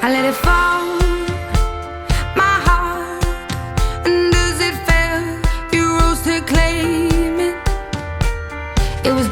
I let it fall, my heart. And as it fell, you rose to claim it. It was